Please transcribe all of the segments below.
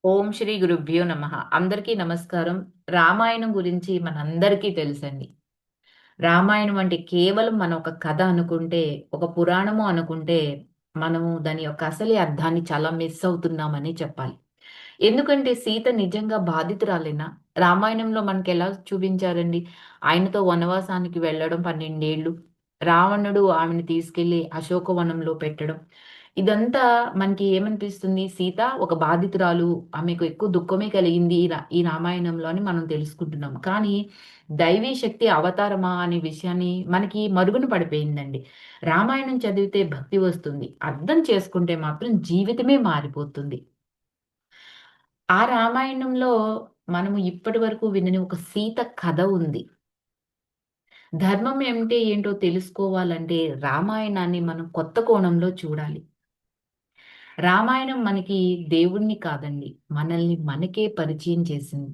ఓం శ్రీ గురుభ్యో నమః. అందరికీ నమస్కారం. రామాయణం గురించి మనందరికీ తెలుసండి. రామాయణం అంటే కేవలం మనం ఒక కథ అనుకుంటే, ఒక పురాణము అనుకుంటే, మనము దాని యొక్క అసలి అర్థాన్ని చాలా మిస్ అవుతున్నామని చెప్పాలి. ఎందుకంటే సీత నిజంగా బాధితురాలేనా? రామాయణంలో మనకెలా చూపించారండి? ఆయనతో వనవాసానికి వెళ్ళడం 12 ఏళ్ళు. రావణుడు ఆమెను తీసుకెళ్ళి అశోకవనంలో పెట్టడం. ఇదంతా మనకి ఏమనిపిస్తుంది? సీత ఒక బాధితురాలు. ఆమెకు ఎక్కువ దుఃఖమే కలిగింది ఈ రామాయణంలో అని మనం తెలుసుకుంటున్నాం. కానీ దైవీ శక్తి అవతారమా అనే విషయాన్ని మనకి మరుగున పడిపోయిందండి. రామాయణం చదివితే భక్తి వస్తుంది. అర్థం చేసుకుంటే మాత్రం జీవితమే మారిపోతుంది. ఆ రామాయణంలో మనము ఇప్పటివరకు వినని ఒక సీత కథ ఉంది. ధర్మం అంటే ఏంటో తెలుసుకోవాలంటే రామాయణాన్ని మనం కొత్త కోణంలో చూడాలి. రామాయణం మనకి దేవుడిని కాదండి, మనల్ని మనకే పరిచయం చేసింది.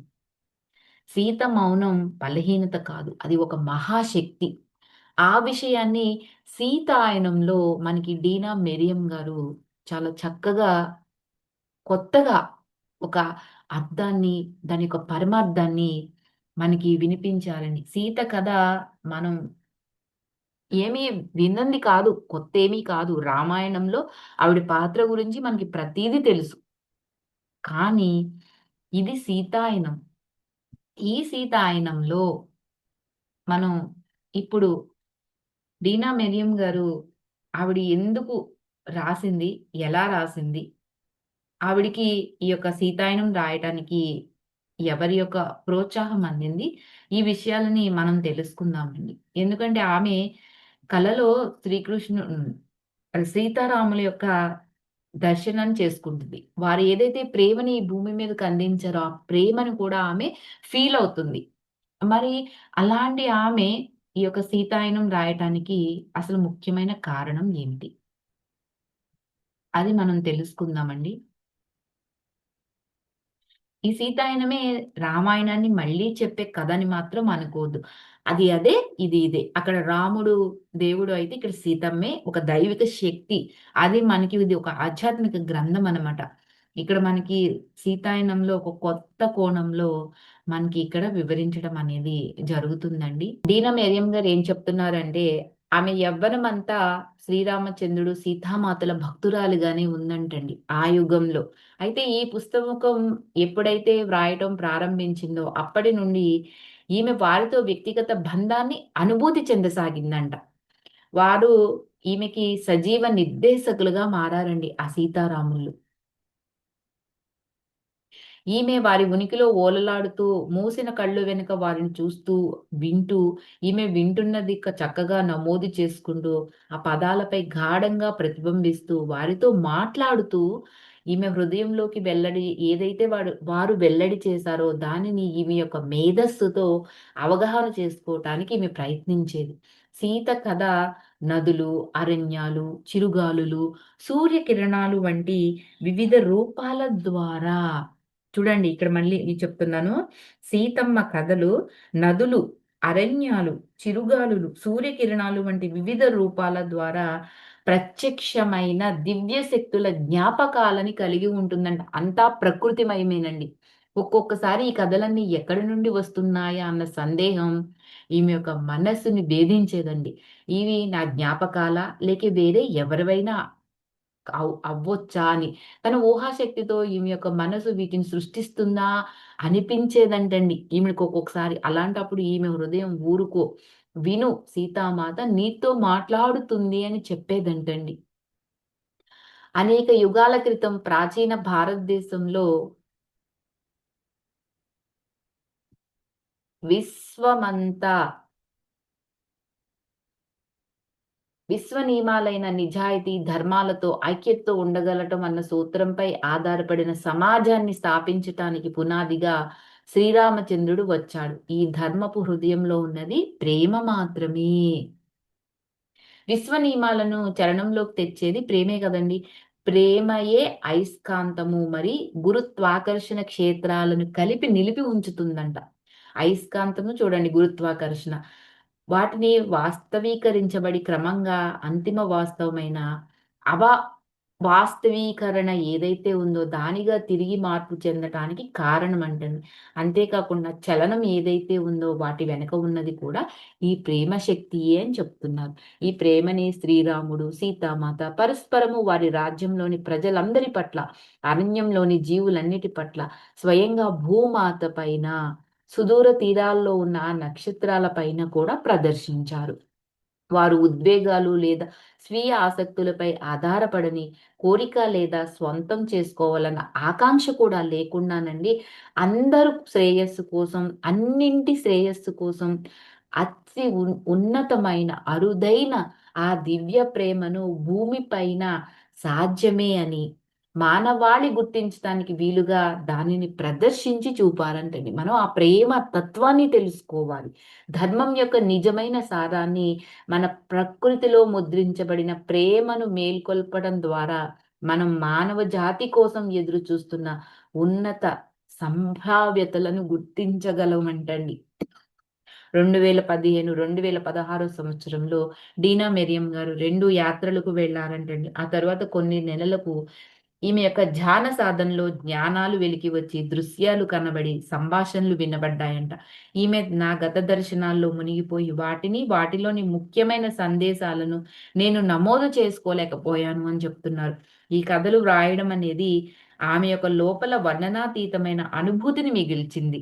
సీత మౌనం బలహీనత కాదు. అది ఒక మహాశక్తి. ఆ విషయాన్ని సీతాయనంలో మనకి డీనా మెరియం గారు చాలా చక్కగా, కొత్తగా ఒక అర్థాన్ని, దాని యొక్క పరమార్థాన్ని మనకి వినిపించారండి. సీత కథ మనం ఏమీ వినంది కాదు. కొత్తేమీ కాదు. రామాయణంలో ఆవిడ పాత్ర గురించి మనకి ప్రతీదీ తెలుసు. కానీ ఇది సీతాయనం. ఈ సీతాయనంలో మనం ఇప్పుడు డీనా మెరియం గారు ఆవిడ ఎందుకు రాసింది? ఎలా రాసింది? ఆవిడకి ఈ యొక్క సీతాయనం రాయటానికి ఎవరి యొక్క ప్రోత్సాహం అందింది? ఈ విషయాలని మనం తెలుసుకుందామండి. ఎందుకంటే ఆమె కలలో సీతారాముల యొక్క దర్శనం చేసుకుంటుంది. వారు ఏదైతే ప్రేమని ఈ భూమి మీదకి అందించారో, ఆ ప్రేమను కూడా ఆమె ఫీల్ అవుతుంది. మరి అలాంటి ఆమె ఈ యొక్క సీతాయనం రాయటానికి అసలు ముఖ్యమైన కారణం ఏమిటి? అది మనం తెలుసుకుందామండి. ఈ సీతాయనమే రామాయణాన్ని మళ్ళీ చెప్పే కథ అని మాత్రం అనుకోవద్దు. అది అదే, ఇది ఇదే. అక్కడ రాముడు దేవుడు అయితే ఇక్కడ సీతమ్మే ఒక దైవిక శక్తి. అది మనకి ఇది ఒక ఆధ్యాత్మిక గ్రంథం అన్నమాట. ఇక్కడ మనకి సీతాయనంలో ఒక కొత్త కోణంలో మనకి ఇక్కడ వివరించడం అనేది జరుగుతుందండి. డీనా మెరియం గారు ఏం చెప్తున్నారంటే, ఆమె యవ్వనమంతా శ్రీరామచంద్రుడు, సీతామాతల భక్తురాలిగానే ఉందంటండి ఆ యుగంలో. అయితే ఈ పుస్తకం ఎప్పుడైతే వ్రాయటం ప్రారంభించిందో అప్పటి నుండి ఈమె వారితో వ్యక్తిగత బంధాన్ని అనుభూతి చెందసాగిందంట. వారు ఈమెకి సజీవ నిర్దేశకులుగా మారారండి ఆ సీతారాములు. ఈమె వారి ఉనికిలో ఓలలాడుతూ, మూసిన కళ్ళు వెనుక వారిని చూస్తూ, వింటూ, ఈమె వింటున్నది చక్కగా నమోదు చేసుకుంటూ, ఆ పదాలపై గాఢంగా ప్రతిబింబిస్తూ, వారితో మాట్లాడుతూ, ఈమె హృదయంలోకి వెల్లడి ఏదైతే వారు వెల్లడి చేశారో, దానిని ఈమె యొక్క మేధస్సుతో అవగాహన చేసుకోవటానికి ఈమె ప్రయత్నించేది. సీత కథ నదులు, అరణ్యాలు, చిరుగాలులు, సూర్యకిరణాలు వంటి వివిధ రూపాల ద్వారా చూడండి ఇక్కడ మళ్ళీ నేను చెప్తున్నాను. సీతమ్మ కథలు నదులు, అరణ్యాలు, చిరుగాలులు, సూర్యకిరణాలు వంటి వివిధ రూపాల ద్వారా ప్రత్యక్షమైన దివ్య శక్తుల జ్ఞాపకాలని కలిగి ఉంటుందంట. అంతా ప్రకృతిమయమేనండి. ఒక్కొక్కసారి ఈ కథలన్నీ ఎక్కడి నుండి వస్తున్నాయా అన్న సందేహం ఈమె యొక్క మనస్సుని భేదించేదండి. ఇవి నా జ్ఞాపకాలా? లేక వేరే ఎవరివైనా అవ్వొచ్చా అని. తన ఊహాశక్తితో ఈమె యొక్క మనసు వీటిని సృష్టిస్తుందా అనిపించేదంటండి. ఈమెకు ఒక్కొక్కసారి. అలాంటప్పుడు ఈమె హృదయం ఊరుకో, విను సీతామాత నీతో మాట్లాడుతుంది అని చెప్పేదంటండి. అనేక యుగాల క్రితం ప్రాచీన భారతదేశంలో విశ్వమంతా విశ్వనియమాలైన నిజాయితీ, ధర్మాలతో ఐక్యతతో ఉండగలటం అన్న సూత్రంపై ఆధారపడిన సమాజాన్ని స్థాపించటానికి పునాదిగా శ్రీరామచంద్రుడు వచ్చాడు. ఈ ధర్మపు హృదయంలో ఉన్నది ప్రేమ మాత్రమే. విశ్వ నియమాలను చరణంలోకి తెచ్చేది ప్రేమే కదండీ! ప్రేమయే అయస్కాంతము మరి గురుత్వాకర్షణ క్షేత్రాలను కలిపి నిలిపి ఉంచుతుందంట. అయస్కాంతము చూడండి, గురుత్వాకర్షణ. వాటిని వాస్తవీకరించబడి క్రమంగా అంతిమ వాస్తవమైన అవ వాస్తవీకరణ ఏదైతే ఉందో దానిగా తిరిగి మార్పు చెందటానికి కారణం అంటండి. అంతేకాకుండా చలనం ఏదైతే ఉందో వాటి వెనక ఉన్నది కూడా ఈ ప్రేమ శక్తియే అని చెప్తున్నారు. ఈ ప్రేమని శ్రీరాముడు, సీతామాత పరస్పరము వారి రాజ్యంలోని ప్రజలందరి పట్ల, అరణ్యంలోని జీవులన్నిటి పట్ల, స్వయంగా భూమాత పైన, సుదూర తీరాల్లో ఉన్న ఆ నక్షత్రాల పైన కూడా ప్రదర్శించారు. వారు ఉద్వేగాలు లేదా స్వీయ ఆసక్తులపై ఆధారపడని కోరిక లేదా స్వంతం చేసుకోవాలన్న ఆకాంక్ష కూడా లేకుండానండి, అందరూ శ్రేయస్సు కోసం, అన్నింటి శ్రేయస్సు కోసం ఉన్నతమైన, అరుదైన ఆ దివ్య ప్రేమను భూమి పైన సాధ్యమే అని, మానవాళి గుర్తించటానికి వీలుగా దానిని ప్రదర్శించి చూపారంటండి. మనం ఆ ప్రేమ తత్వాన్ని తెలుసుకోవాలి. ధర్మం యొక్క నిజమైన సారాన్ని మన ప్రకృతిలో ముద్రించబడిన ప్రేమను మేల్కొల్పడం ద్వారా మనం మానవ జాతి కోసం ఎదురు చూస్తున్న ఉన్నత సంభావ్యతలను గుర్తించగలమంటండి. 2015, 2016 సంవత్సరంలో డీనా మెరియం గారు 2 యాత్రలకు వెళ్లారంటండి. ఆ తర్వాత కొన్ని నెలలకు ఈమె యొక్క ధ్యాన సాధనలో జ్ఞానాలు వెలికి వచ్చి, దృశ్యాలు కనబడి, సంభాషణలు వినబడ్డాయంట. ఈమె నా గత దర్శనాల్లో మునిగిపోయి వాటిలోని ముఖ్యమైన సందేశాలను నేను నమోదు చేసుకోలేకపోయాను అని చెప్తున్నారు. ఈ కథలు వ్రాయడం అనేది ఆమె యొక్క లోపల వర్ణనాతీతమైన అనుభూతిని మిగిల్చింది.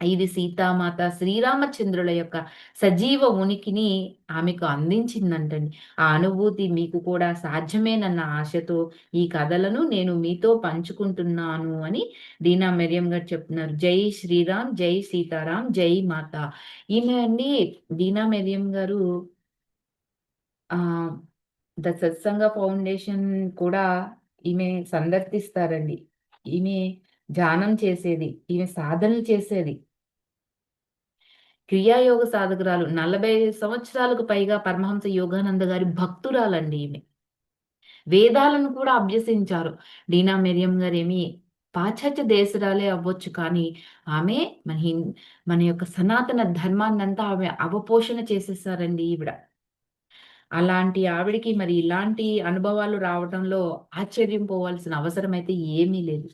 ఇది సీతామాత, శ్రీరామచంద్రుల యొక్క సజీవ ఉనికిని ఆమెకు అందించిందంటండి. ఆ అనుభూతి మీకు కూడా సాధ్యమేనన్న ఆశతో ఈ కథలను నేను మీతో పంచుకుంటున్నాను అని దీనా మెరియం గారు చెప్తున్నారు. జై శ్రీరామ్, జై సీతారాం, జై మాత. ఈమె అండి దీనా మెరియం గారు ఆహ్, ద సత్సంగ ఫౌండేషన్ కూడా ఈమె సందర్శిస్తారండి. ఈమె ధ్యానం చేసేది. ఈమె సాధనలు చేసేది. క్రియాయోగ సాధకురాలు. 45 సంవత్సరాలకు పైగా పరమహంస యోగానంద గారి భక్తురాలండి ఈమె. వేదాలను కూడా అభ్యసించారు. డీనా మెరియం గారేమి పాశ్చాత్య దేశరాలే అవ్వచ్చు కానీ, ఆమె మన మన యొక్క సనాతన ధర్మాన్నంతా ఆమె అవపోషణ చేసేసారండి ఈవిడ. అలాంటి ఆవిడకి మరి ఇలాంటి అనుభవాలు రావటంలో ఆశ్చర్యం పోవాల్సిన అవసరమైతే ఏమీ లేదు.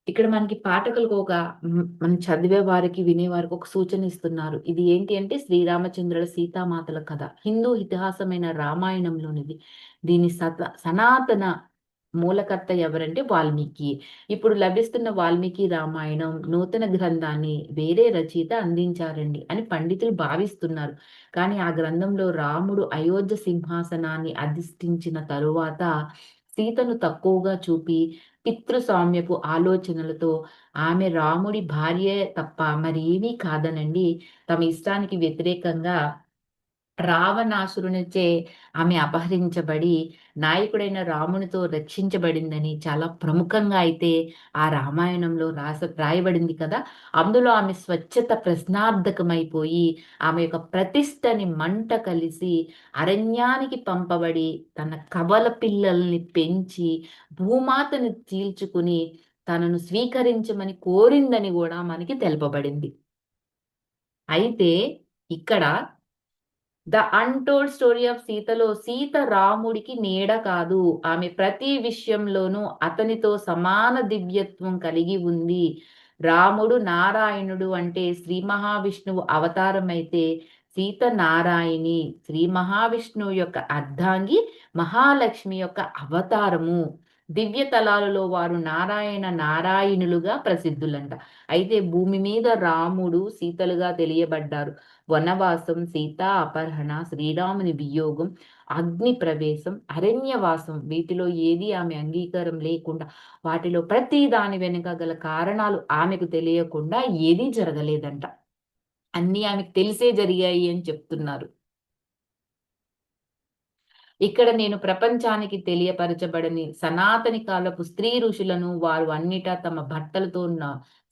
ఇక్కడ మనకి పాఠకులకు మనం చదివే వారికి, వినేవారికి ఒక సూచన ఇస్తున్నారు. ఇది ఏంటి అంటే శ్రీరామచంద్రుల, సీతామాతల కథ. హిందూ ఇతిహాసమైన రామాయణంలోనిది. దీని సనాతన మూలకర్త ఎవరంటే వాల్మీకి. ఇప్పుడు లభిస్తున్న వాల్మీకి రామాయణం నూతన గ్రంథాన్ని వేరే రచయిత అందించారండి అని పండితులు భావిస్తున్నారు. కానీ ఆ గ్రంథంలో రాముడు అయోధ్య సింహాసనాన్ని అధిష్ఠించిన తరువాత సీతను తక్కువగా చూపి పితృస్వామ్యపు ఆలోచనలతో ఆమె రాముడి భార్యే తప్ప మరేమీ కాదనండి తమ ఇష్టానికి వ్యతిరేకంగా రావణాసురునిచే ఆమె అపహరించబడి నాయకుడైన రామునితో రక్షించబడిందని చాలా ప్రముఖంగా అయితే ఆ రామాయణంలో రాయబడింది కదా! అందులో ఆమె స్వచ్ఛత ప్రశ్నార్థకమైపోయి ఆమె యొక్క ప్రతిష్టని మంట కలిసి అరణ్యానికి పంపబడి తన కవల పిల్లల్ని పెంచి భూమాతను చీల్చుకుని తనను స్వీకరించమని కోరిందని గూడా మనకి తెలుపబడింది. అయితే ఇక్కడ 'ద అన్‌టోల్డ్ స్టోరీ ఆఫ్ సీత'లో సీత రాముడికి నీడ కాదు. ఆమె ప్రతి విషయంలోనూ అతనితో సమాన దివ్యత్వం కలిగి ఉంది. రాముడు నారాయణుడు అంటే శ్రీ మహావిష్ణువు అవతారమైతే, సీత నారాయణి. శ్రీ మహావిష్ణువు యొక్క అర్ధాంగి, మహాలక్ష్మి యొక్క అవతారము. దివ్య తలాలలో వారు నారాయణులుగా ప్రసిద్ధులంట. అయితే భూమి మీద రాముడు, సీతలుగా తెలియబడ్డారు. వనవాసం, సీతా అపహరణ, శ్రీరాముని వియోగం, అగ్ని ప్రవేశం, అరణ్యవాసం వీటిలో ఏది ఆమె అంగీకారం లేకుండా వాటిలో ప్రతి దాని వెనుక గల కారణాలు ఆమెకు తెలియకుండా ఏదీ జరగలేదంట. అన్నీ ఆమెకు తెలిసే జరిగాయి అని చెప్తున్నారు. ఇక్కడ నేను ప్రపంచానికి తెలియపరచబడని సనాతని కాలపు స్త్రీ ఋషులను వారు అన్నిటా తమ భర్తలతో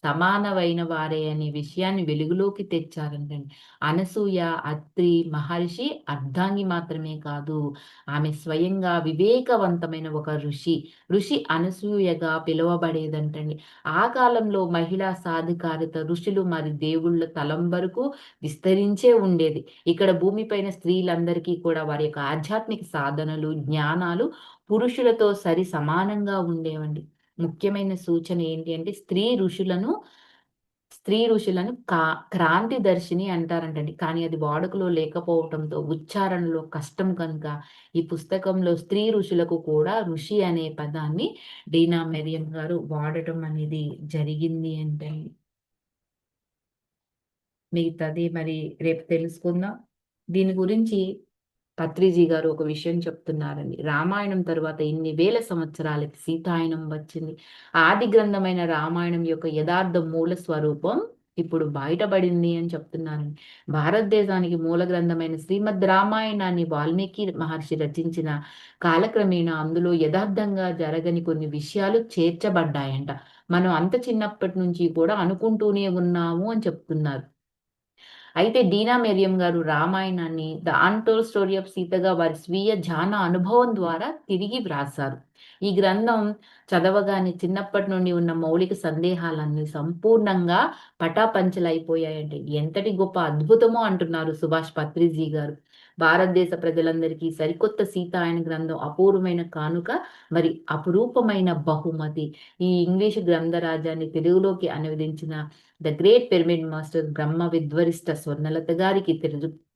సమానమైన వారే అనే విషయాన్ని వెలుగులోకి తెచ్చారంటండి. అనసూయ, అత్రి మహర్షి అర్ధాంగి మాత్రమే కాదు, ఆమె స్వయంగా వివేకవంతమైన ఒక ఋషి. ఋషి అనసూయగా పిలువబడేదంటండి. ఆ కాలంలో మహిళా సాధికారిత ఋషులు మరి దేవుళ్ళ తలం వరకు విస్తరించే ఉండేది. ఇక్కడ భూమిపైన స్త్రీలందరికీ కూడా వారి యొక్క ఆధ్యాత్మిక సాధనలు, జ్ఞానాలు పురుషులతో సరి సమానంగా ఉండేవండి. ముఖ్యమైన సూచన ఏంటి అంటే స్త్రీ ఋషులను క్రాంతిదర్శిని అంటారంటండి. కానీ అది వాడుకలో లేకపోవటంతో, ఉచ్చారణలో కష్టం కనుక ఈ పుస్తకంలో స్త్రీ ఋషులకు కూడా ఋషి అనే పదాన్ని డీనా మెరియం గారు వాడటం అనేది జరిగింది అంటండి. మిగతాది మరి రేపు తెలుసుకుందాం. దీని గురించి పత్రిజీ గారు ఒక విషయం చెప్తున్నారండి. రామాయణం తరువాత ఇన్ని వేల సంవత్సరాలకి సీతాయనం వచ్చింది. ఆది గ్రంథమైన రామాయణం యొక్క యథార్థ మూల స్వరూపం ఇప్పుడు బయటపడింది అని చెప్తున్నారండి. భారతదేశానికి మూల గ్రంథమైన శ్రీమద్ రామాయణాన్ని వాల్మీకి మహర్షి రచించిన కాలక్రమేణా అందులో యథార్థంగా జరగని కొన్ని విషయాలు చేర్చబడ్డాయంట. మనం అంత చిన్నప్పటి నుంచి కూడా అనుకుంటూనే ఉన్నాము అని చెప్తున్నారు. అయితే డీనా మెరియం గారు రామాయణాన్ని ద అన్‌టోల్డ్ స్టోరీ ఆఫ్ సీతగా వారి స్వీయ జాన అనుభవం ద్వారా తిరిగి వ్రాసారు. ఈ గ్రంథం చదవగానే చిన్నప్పటి నుండి ఉన్న మౌలిక సందేహాలన్నీ సంపూర్ణంగా పటాపంచలైపోయాయండి. ఎంతటి గొప్ప అద్భుతమో అంటున్నారు సుభాష్ పత్రిజీ గారు. భారతదేశ ప్రజలందరికీ సరికొత్త సీతాయన గ్రంథం అపూర్వమైన కానుక, మరి అపురూపమైన బహుమతి. ఈ ఇంగ్లీషు గ్రంథరాజాన్ని తెలుగులోకి అనువదించిన ద గ్రేట్ పిరమిడ్ మాస్టర్ బ్రహ్మ విద్వరిష్ట స్వర్ణలత గారికి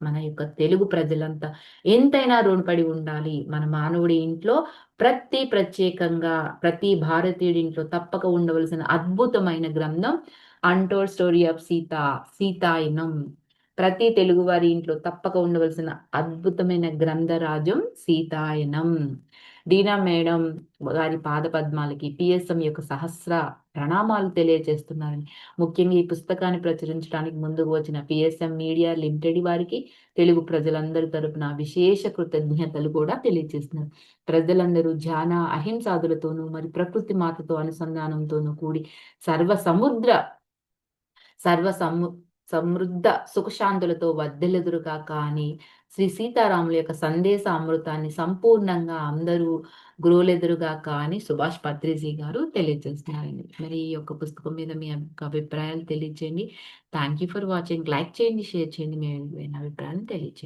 మన యొక్క తెలుగు ప్రజలంతా ఎంతైనా రుణపడి ఉండాలి. మన మానవుడి ఇంట్లో ప్రత్యేకంగా ప్రతి భారతీయుడి ఇంట్లో తప్పక ఉండవలసిన అద్భుతమైన గ్రంథం అన్‌టోల్డ్ స్టోరీ ఆఫ్ సీతాయనం. ప్రతి తెలుగువారి ఇంట్లో తప్పక ఉండవలసిన అద్భుతమైన గ్రంథరాజం సీతాయనం. డీనా మేడం గారి పాదపద్మాలకి పిఎస్ఎం యొక్క సహస్ర ప్రణామాలు తెలియజేస్తున్నారని. ముఖ్యంగా ఈ పుస్తకాన్ని ప్రచురించడానికి ముందుకు వచ్చిన పిఎస్ఎం మీడియా లిమిటెడ్ వారికి తెలుగు ప్రజలందరి తరపున విశేష కృతజ్ఞతలు కూడా తెలియజేస్తున్నారు. ప్రజలందరూ ధ్యాన అహింసాదులతోనూ మరి ప్రకృతి మాతతో అనుసంధానంతోనూ కూడి సర్వ సముద్ర సర్వ సము సమృద్ధ సుఖశాంతులతో వర్ధిల్లుదురుగాక అని శ్రీ సీతారాముల యొక్క సందేశ అమృతాన్ని సంపూర్ణంగా అందరూ గ్రోలెదురుగాక అని సుభాష్ పత్రిజీ గారు తెలియజేస్తున్నారండి. మరి ఈ యొక్క పుస్తకం మీద మీ యొక్క అభిప్రాయాలు తెలియజేయండి. Thank you for watching. Like చేయండి, షేర్ చేయండి, మీ అభిప్రాయాలను తెలియజేయండి.